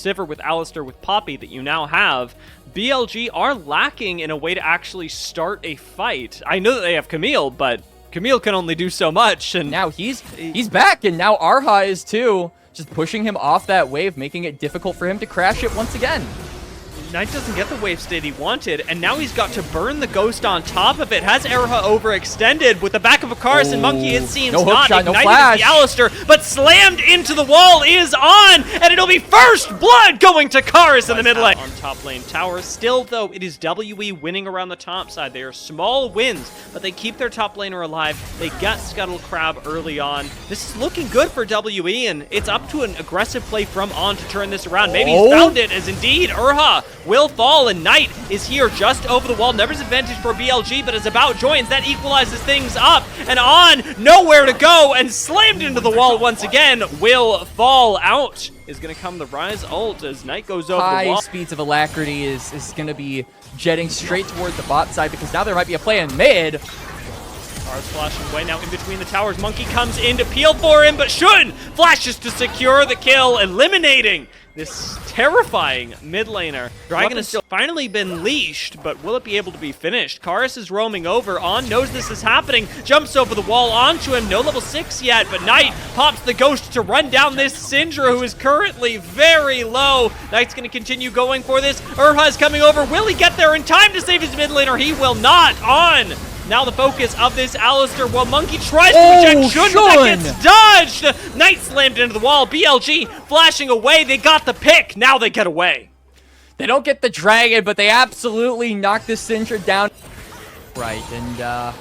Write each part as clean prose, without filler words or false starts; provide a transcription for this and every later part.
Sivir with Alistar with Poppy that you now have, BLG are lacking in a way to actually start a fight. I know that they have Camille, but Camille can only do so much, and now he's back, and now Erha is too, just pushing him off that wave, making it difficult for him to crash it once again. Knight doesn't get the wave state he wanted, and now he's got to burn the ghost on top of it. Has Erha overextended with the back of a Karis, and Monki, it seems, no not shot, ignited no flash. the Alistar, but slammed into the wall is on, and it'll be first blood going to Karis in the mid lane. On top lane tower, still though, it is WE winning around the top side. They are small wins, but they keep their top laner alive. They get Scuttle Crab early on. This is looking good for WE, and it's up to an aggressive play from On to turn this around. Maybe he's found it, as indeed Erha will fall, and Knight is here just over the wall. Numbers advantage for BLG, but as About joins, that equalizes things up, and On nowhere to go, and slammed into the wall once again, will fall out. Is going to come the Ryze ult as Knight goes over the wall. High speeds of Alacrity is going to be jetting straight towards the bot side, because now there might be a play in mid. Karis flashing away now in between the towers. Monki comes in to peel for him, but Shun flashes to secure the kill, eliminating this terrifying mid laner. Dragon has still finally been leashed, but will it be able to be finished? Karis is roaming over. On knows this is happening. Jumps over the wall onto him. No level 6 yet, but Knight pops the ghost to run down this Syndra, who is currently very low. Knight's going to continue going for this. Erha is coming over. Will he get there in time to save his mid laner? He will not. On now the focus of this Alistar, while Monki tries to reject Shun, but that gets dodged! Knight slammed into the wall. BLG flashing away. They got the pick. Now they get away. They don't get the dragon, but they absolutely knock this Syndra down. Right, and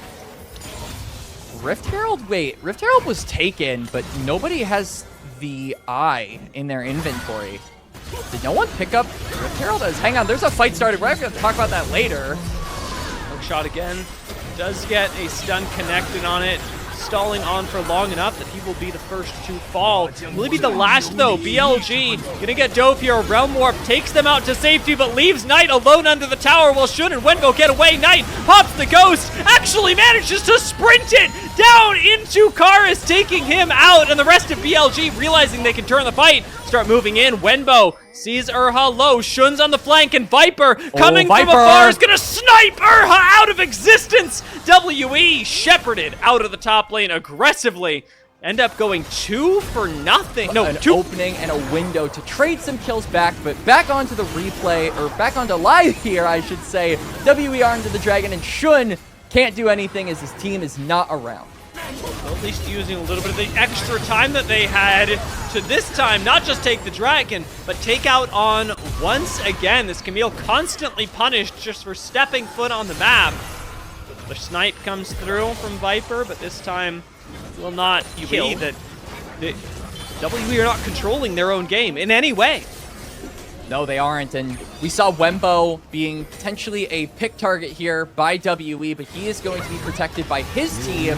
Rift Herald? Wait, Rift Herald was taken, but nobody has the eye in their inventory. Did no one pick up Rift Herald? Hang on, there's a fight started. We're going to talk about that later. Hook shot again. Does get a stun connected on it. Stalling On for long enough that he will be the first to fall. Will he be the last though? BLG gonna get dove here. Realm Warp takes them out to safety, but leaves Knight alone under the tower while Shun and Wenbo get away. Knight pops the ghost, actually manages to sprint it down into Karis, taking him out, and the rest of BLG realizing they can turn the fight, start moving in. Wenbo sees Erha low. Shun's on the flank, and Viper coming from afar is gonna snipe Erha out of existence. WE shepherded out of the top lane aggressively. End up going 2 for nothing. No, an 2 opening and a window to trade some kills back, but back onto the replay, or back onto live here, I should say. WER into the dragon, and Shun can't do anything as his team is not around. Well, at least using a little bit of the extra time that they had to this time not just take the dragon, but take out On once again. This Camille constantly punished just for stepping foot on the map. The snipe comes through from Viper, but this time will not kill. That WE are not controlling their own game in any way. No, they aren't, and we saw Wenbo being potentially a pick target here by WE, but he is going to be protected by his team,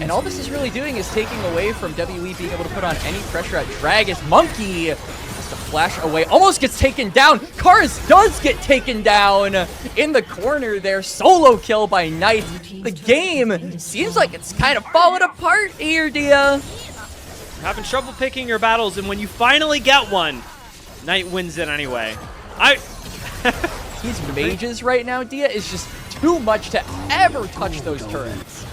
and all this is really doing is taking away from WE being able to put on any pressure at Drag, as Monki has to flash away, almost gets taken down. Karis does get taken down in the corner there. Solo kill by Knight. The game seems like it's kind of falling apart here, Dia. You're having trouble picking your battles, and when you finally get one, Knight wins it anyway. These mages right now, Dia, is just too much to ever touch those turrets.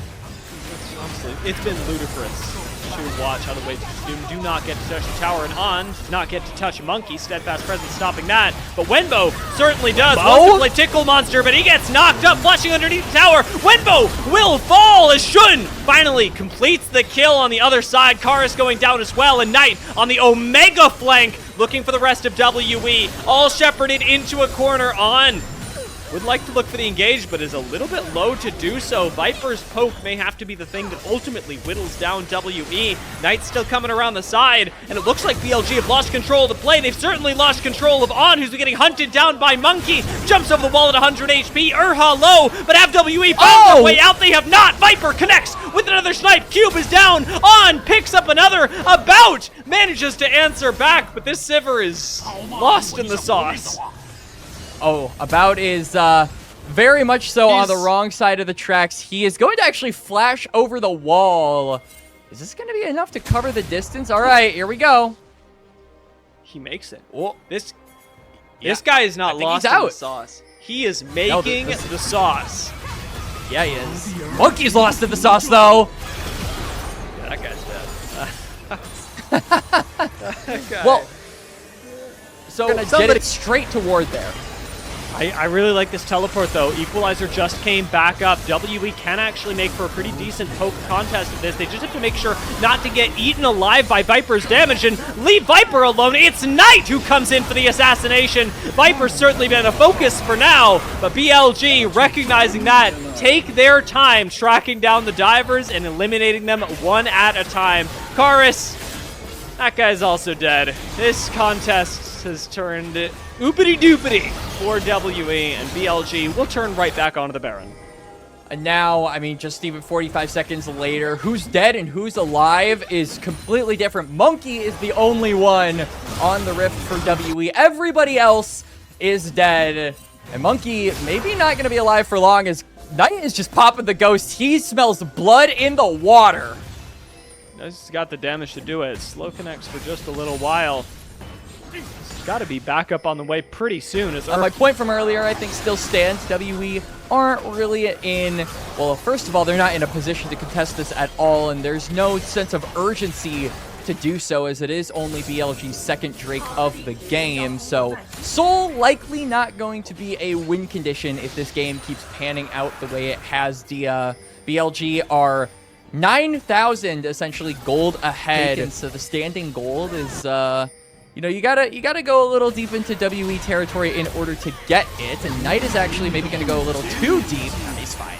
Honestly, it's been ludicrous to watch how the waves do not get to touch the tower, and On does not get to touch Monki. Steadfast presence stopping that, but Wenbo certainly does. Wants to play Tickle Monster, but he gets knocked up, flashing underneath the tower. Wenbo will fall as Shun finally completes the kill on the other side. Karis going down as well, and Knight on the Omega flank looking for the rest of WE. All shepherded into a corner. On would like to look for the engage, but is a little bit low to do so. Viper's poke may have to be the thing that ultimately whittles down WE. Knight's still coming around the side, and it looks like BLG have lost control of the play. They've certainly lost control of On, who's getting hunted down by Monki. Jumps over the wall at 100 HP. Erha low, but have WE found their way out? They have not. Viper connects with another snipe. Cube is down. On picks up another. About manages to answer back, but this Sivir is lost in the sauce. Oh, About is very much so on the wrong side of the tracks. He is going to actually flash over the wall. Is this going to be enough to cover the distance? All right, here we go. He makes it. Oh, This guy is not lost in the sauce. He is making the sauce. Yeah, he is. Monkey's lost in the sauce, though. Yeah, that guy's dead. That guy. Well, so gonna get it straight toward there. I really like this teleport, though. Equalizer just came back up. WE can actually make for a pretty decent poke contest of this. They just have to make sure not to get eaten alive by Viper's damage and leave Viper alone. It's Knight who comes in for the assassination. Viper's certainly been a focus for now, but BLG, recognizing that, take their time tracking down the divers and eliminating them one at a time. Karis, that guy's also dead. This contest has turned oopity-doopity for WE, and BLG will turn right back onto the Baron. And now, I mean, just even 45 seconds later, who's dead and who's alive is completely different. Monki is the only one on the Rift for WE. Everybody else is dead. And Monki maybe not going to be alive for long as Knight is just popping the ghost. He smells blood in the water. He's got the damage to do it. Slow connects for just a little while. Got to be back up on the way pretty soon. As my point from earlier, I think, still stands. WE aren't really in... Well, first of all, they're not in a position to contest this at all, and there's no sense of urgency to do so, as it is only BLG's second Drake of the game. So, Soul likely not going to be a win condition if this game keeps panning out the way it has. The BLG are 9,000 essentially gold ahead, and so the standing gold is... You know, you gotta go a little deep into WE territory in order to get it, and Knight is actually maybe gonna go a little too deep. He's fine.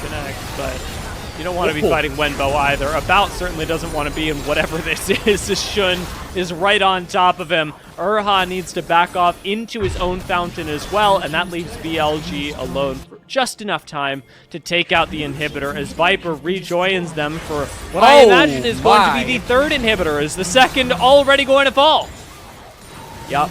Connect, but you don't want to be fighting Wenbo either. About certainly doesn't want to be in whatever this is. This Shun is right on top of him. Erha needs to back off into his own fountain as well, and that leaves BLG alone for just enough time to take out the inhibitor as Viper rejoins them for what I imagine is going to be the third inhibitor, as the second already going to fall. Yup.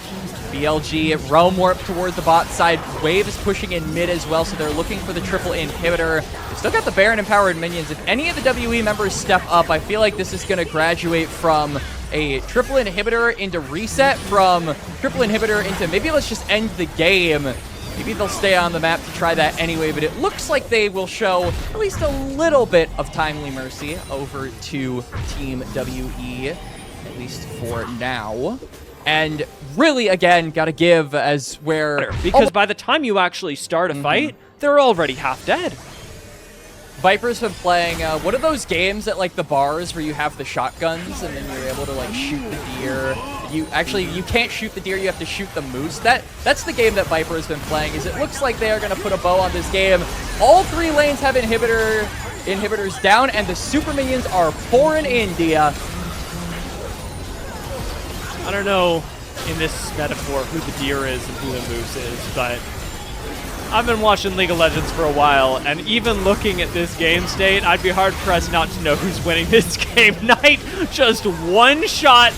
BLG roam warp toward the bot side. Wave is pushing in mid as well, so they're looking for the triple inhibitor. They've still got the Baron empowered minions. If any of the WE members step up, I feel like this is going to graduate from a triple inhibitor into reset, from triple inhibitor into maybe let's just end the game. Maybe they'll stay on the map to try that anyway, but it looks like they will show at least a little bit of timely mercy over to Team WE, at least for now. And really, again, gotta give as where... Because by the time you actually start a fight, they're already half dead. Viper's been playing, what are those games at, like, the bars where you have the shotguns and then you're able to, like, shoot the deer? You can't shoot the deer, you have to shoot the moose. That's the game that Viper has been playing, is it looks like they are going to put a bow on this game. All three lanes have inhibitors down, and the super minions are pouring in, Dia. I don't know in this metaphor who the deer is and who the moose is, but I've been watching League of Legends for a while, and even looking at this game state, I'd be hard-pressed not to know who's winning this game. Knight just one-shot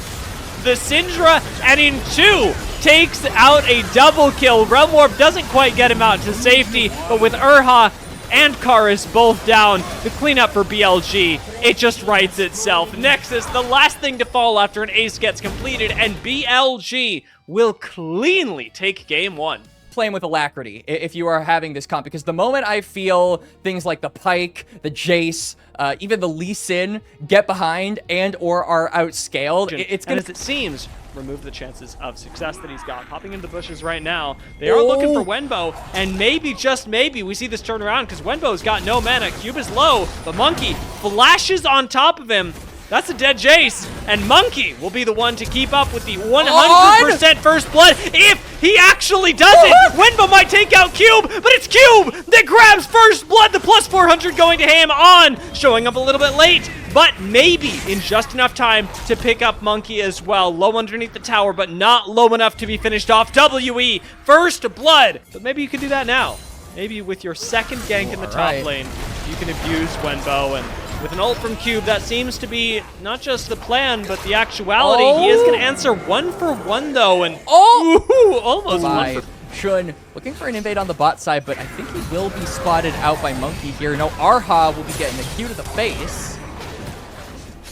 the Syndra, and in two, takes out a double kill. Realm Warp doesn't quite get him out to safety, but with Erha and Karis both down, the cleanup for BLG, it just writes itself. Nexus, the last thing to fall after an ace gets completed, and BLG will cleanly take game one. Playing with alacrity if you are having this comp, because the moment I feel things like the Pyke, the Jayce, even the Lee Sin get behind and or are outscaled, it's gonna... And as it seems, remove the chances of success that he's got. Popping into the bushes right now. They are looking for Wenbo, and maybe, just maybe, we see this turn around because Wenbo's got no mana. Cube is low, but Monki flashes on top of him. That's a dead Jayce, and Monki will be the one to keep up with the 100% first blood if he actually does it. Wenbo might take out Cube, but it's Cube that grabs first blood. The plus 400 going to him on, showing up a little bit late, but maybe in just enough time to pick up Monki as well. Low underneath the tower, but not low enough to be finished off. WE, first blood, but maybe you can do that now. Maybe with your second gank in the top lane, you can abuse Wenbo, and with an ult from Cube, that seems to be not just the plan, but the actuality. He is going to answer 1 for 1, though, and almost 1 for... Shun looking for an invade on the bot side, but I think he will be spotted out by Monki here. No, Erha will be getting a Q to the face.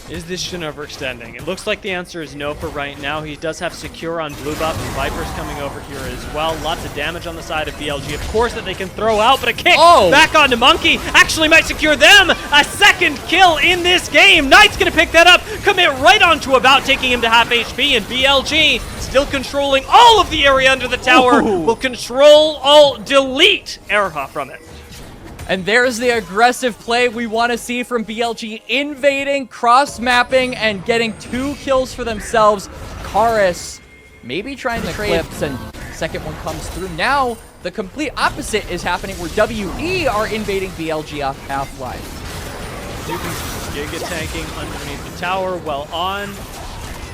Is this Shun overextending? It looks like the answer is no for right now. He does have Secure on blue buff, and Viper's coming over here as well. Lots of damage on the side of BLG, of course, that they can throw out, but a kick back onto Monki actually might secure them a second kill in this game. Knight's gonna pick that up, commit right onto About, taking him to half HP, and BLG still controlling all of the area under the tower. Will control, delete Erha from it. And there's the aggressive play we want to see from BLG, invading, cross-mapping, and getting 2 kills for themselves. Karis maybe trying to clips, and second one comes through. Now, the complete opposite is happening where WE are invading BLG off half-life. Giga tanking underneath the tower, well on.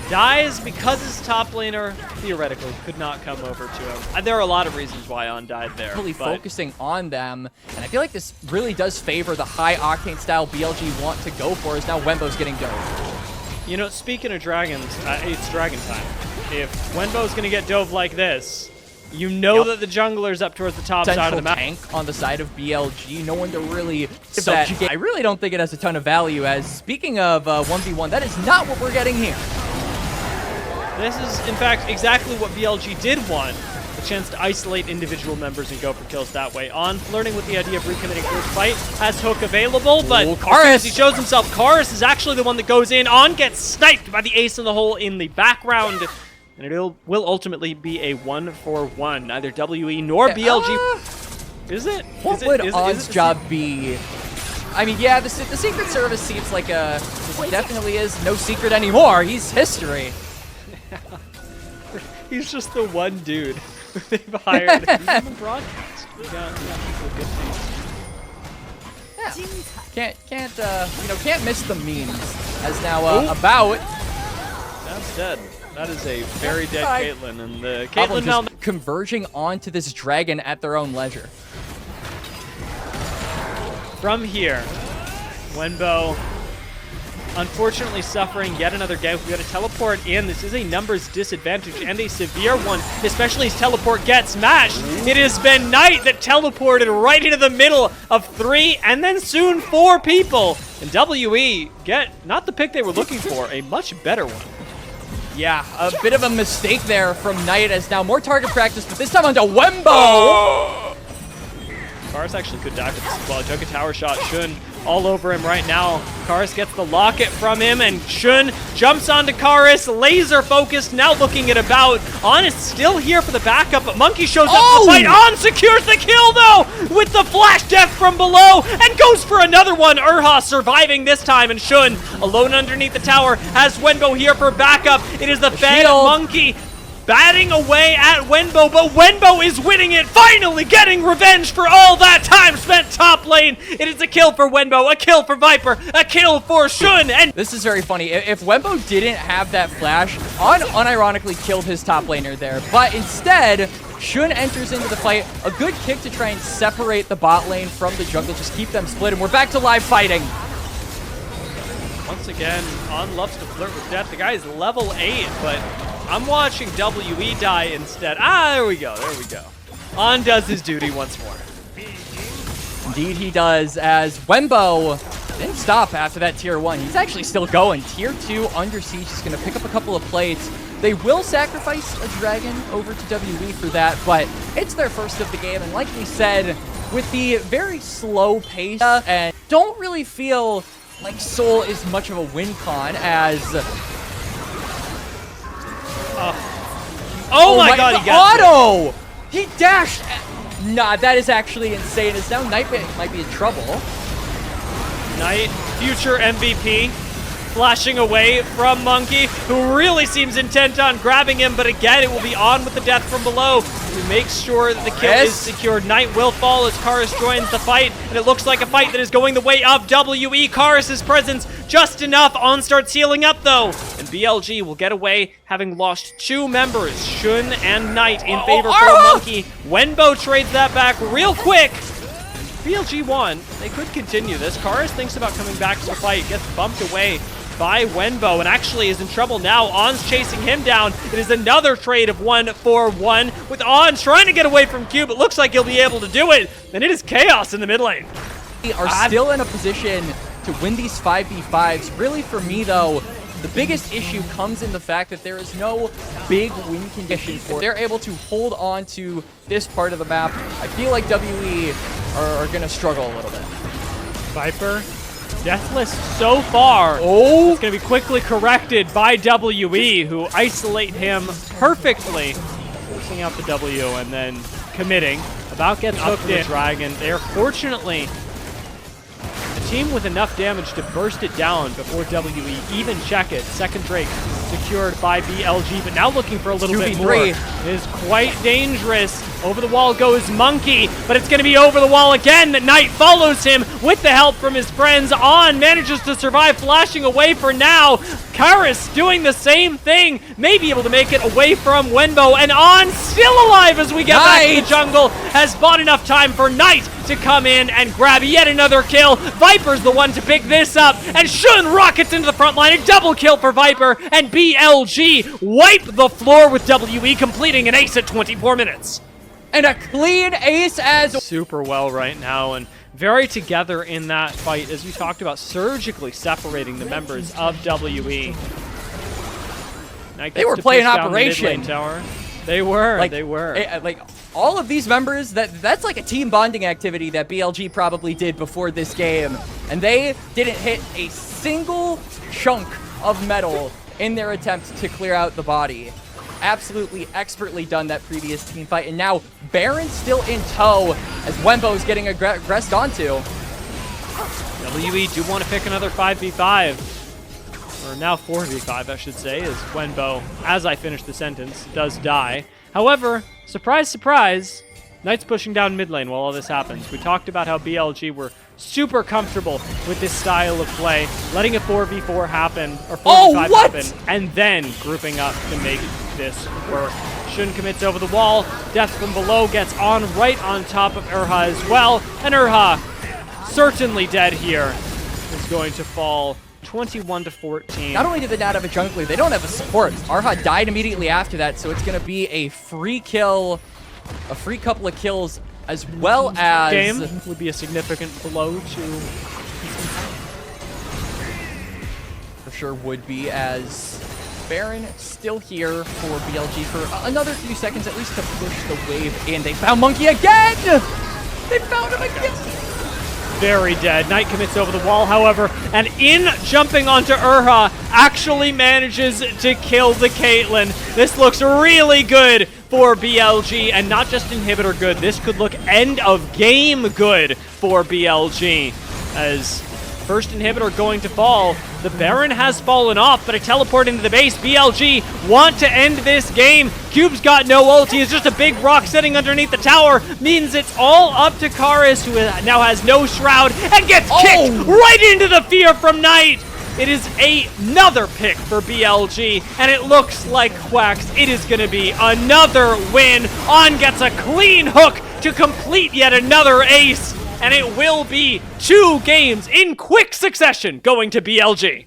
Dies because his top laner, theoretically, could not come over to him. There are a lot of reasons why On died there. Really focusing on them, and I feel like this really does favor the high-octane style BLG want to go for, as now Wenbo's getting dove. You know, speaking of dragons, it's dragon time. If Wenbo's going to get dove like this, you know that the jungler's up towards the top side of the map. Tank on the side of BLG, no one to really subjugate. I really don't think it has a ton of value, as speaking of 1v1, that is not what we're getting here. This is, in fact, exactly what BLG did want. A chance to isolate individual members and go for kills that way. On flirting with the idea of recommitting first fight. Has Hook available, but Karis, he shows himself. Karis is actually the one that goes in. On gets sniped by the ace in the hole in the background. And it will ultimately be a 1-for-1. Neither WE nor BLG. Is it? What would On's job be? I mean, yeah, the Secret Service seems like a... definitely is no secret anymore. He's history. He's just the one dude they've hired. He's on the broadcast. We got people good things. Yeah. Can't miss the memes. As now About. That's dead. That is a very dead Caitlyn, and the Caitlyn now Caitlyn converging onto this dragon at their own leisure. From here, Wenbo unfortunately suffering yet another game. We got to teleport in. This is a numbers disadvantage and a severe one, especially as teleport gets smashed. It has been Knight that teleported right into the middle of 3 and then soon 4 people. And WE get not the pick they were looking for, a much better one. Yeah, a bit of a mistake there from Knight, as now more target practice, but this time onto Wenbo. Karis actually could die for this as well. Took a tower shot. Shun all over him right now. Karis gets the locket from him, and Shun jumps onto Karis, laser focused, now looking at About. On is still here for the backup, but Monki shows up to fight. On secures the kill, though, with the flash death from below, and goes for another one. Erha surviving this time, and Shun alone underneath the tower has Wenbo here for backup. It is the Fed Monki batting away at Wenbo, but Wenbo is winning it, finally getting revenge for all that time spent top lane. It is a kill for Wenbo, a kill for Viper, a kill for Shun, and this is very funny. If Wenbo didn't have that flash, On unironically killed his top laner there, but instead, Shun enters into the fight. A good kick to try and separate the bot lane from the jungle, just keep them split, and we're back to live fighting. Once again, On loves to flirt with death. The guy is level 8, but I'm watching WE die instead. There we go, there we go. On does his duty once more. Indeed he does, as Wenbo didn't stop after that tier 1. He's actually still going. Tier 2 under siege is going to pick up a couple of plates. They will sacrifice a dragon over to WE for that, but it's their first of the game, and like we said, with the very slow pace, and don't really feel like Soul is much of a win con, as... Oh my god, he got auto! He dashed! Nah, that is actually insane, as now Knight might be in trouble. Knight, future MVP, flashing away from Monki, who really seems intent on grabbing him, but again, it will be On with the death from below. He makes sure that the kill is secured. Knight will fall as Karis joins the fight, and it looks like a fight that is going the way of WE. Karis' presence just enough. On starts healing up, though, and BLG will get away, having lost 2 members, Shun and Knight, in favor for Monki. Wenbo trades that back real quick. BLG won. They could continue this. Karis thinks about coming back to the fight, gets bumped away by Wenbo, and actually is in trouble now. On's chasing him down. It is another trade of 1-for-1 with On trying to get away from Q, but looks like he'll be able to do it, and it is chaos in the mid lane. We are still in a position to win these 5v5s. Really, for me, though, the biggest issue comes in the fact that there is no big win condition for it. They're able to hold on to this part of the map. I feel like WE are going to struggle a little bit. Viper, deathless so far. Oh! It's going to be quickly corrected by WE, who isolate him perfectly. Forcing out the W and then committing. About gets hooked in. Dragon. They are fortunately a team with enough damage to burst it down before WE even check it. Second Drake secured by BLG, but now looking for a little bit more. It is quite dangerous. Over the wall goes Monki, but it's going to be over the wall again. Knight follows him with the help from his friends. On manages to survive, flashing away for now. Karis doing the same thing, may be able to make it away from Wenbo, and On still alive as we get back to the jungle. Has bought enough time for Knight to come in and grab yet another kill. Viper's the one to pick this up, and Shun rockets into the front line. A double kill for Viper, and BLG wipe the floor with WE, completing an ace at 24 minutes. And a clean ace as... Super well right now, and very together in that fight, as we talked about, surgically separating the members of WE. They were playing Operation. They were, Like, all of these members, that's like a team bonding activity that BLG probably did before this game. And they didn't hit a single chunk of metal in their attempt to clear out the body. Absolutely expertly done that previous team fight, and now Baron's still in tow as Wenbo's getting aggressed onto. WE do want to pick another 5v5, or now 4v5 I should say, as Wenbo, as I finish the sentence, does die. However, surprise, surprise, Knight's pushing down mid lane while all this happens. We talked about how BLG were super comfortable with this style of play, letting a 4v4 happen, or 4v5 happen, and then grouping up to make this work. Shun commits over the wall. Death from below gets on right on top of Erha as well, and Erha, certainly dead here, is going to fall 21-14. Not only do they not have a jungler, they don't have a support. Erha died immediately after that, so it's going to be a free kill, a free couple of kills, as well as... Game would be a significant blow to... For sure would be, as Baron still here for BLG for another few seconds, at least to push the wave in. They found Monki again! They found him again! Very dead. Knight commits over the wall, however, and in jumping onto Erha, actually manages to kill the Caitlyn. This looks really good for BLG, and not just inhibitor good. This could look end of game good for BLG, as first inhibitor going to fall. The Baron has fallen off, but a teleport into the base. BLG want to end this game. Cube's got no ulti. It's just a big rock sitting underneath the tower. Means it's all up to Karis, who now has no shroud, and gets kicked right into the fear from Knight. It is another pick for BLG, and it looks like Quacks. It is going to be another win. On gets a clean hook to complete yet another ace, and it will be 2 games in quick succession going to BLG.